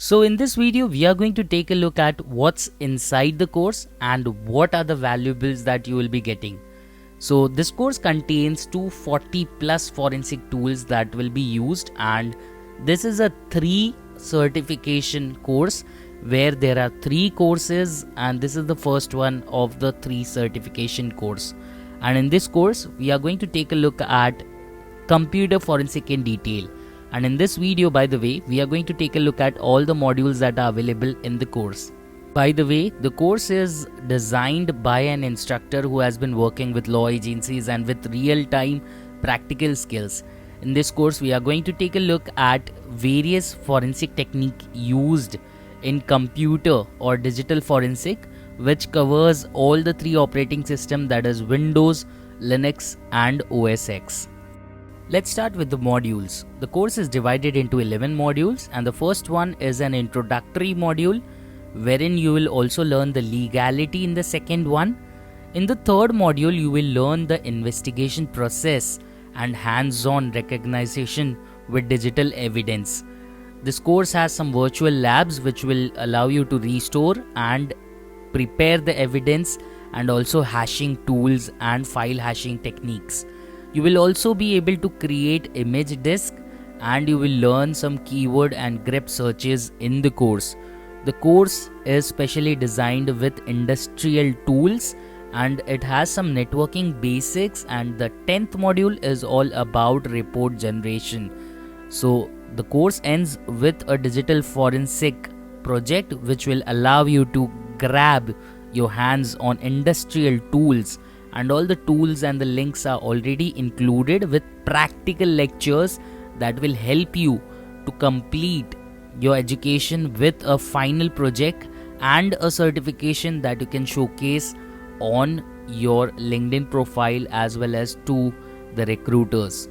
So in this video, we are going to take a look at what's inside the course and what are the valuables that you will be getting. So this course contains 240 plus forensic tools that will be used, and this is a 3 certification course where there are 3 courses, and this is the first one of the 3 certification course. And in this course, we are going to take a look at computer forensic in detail. And in this video, by the way, we are going to take a look at all the modules that are available in the course. By the way, the course is designed by an instructor who has been working with law agencies and with real-time practical skills. In this course, we are going to take a look at various forensic techniques used in computer or digital forensic, which covers all the 3 operating systems, that is Windows, Linux and OS X. Let's start with the modules. The course is divided into 11 modules, and the first one is an introductory module wherein you will also learn the legality in the second one. In the third module, you will learn the investigation process and hands-on recognition with digital evidence. This course has some virtual labs which will allow you to restore and prepare the evidence, and also hashing tools and file hashing techniques. You will also be able to create image disk, and you will learn some keyword and grep searches in the course. The course is specially designed with industrial tools, and it has some networking basics, and the 10th module is all about report generation. So the course ends with a digital forensic project which will allow you to grab your hands on industrial tools, and all the tools and the links are already included with practical lectures that will help you to complete your education with a final project and a certification that you can showcase on your LinkedIn profile as well as to the recruiters.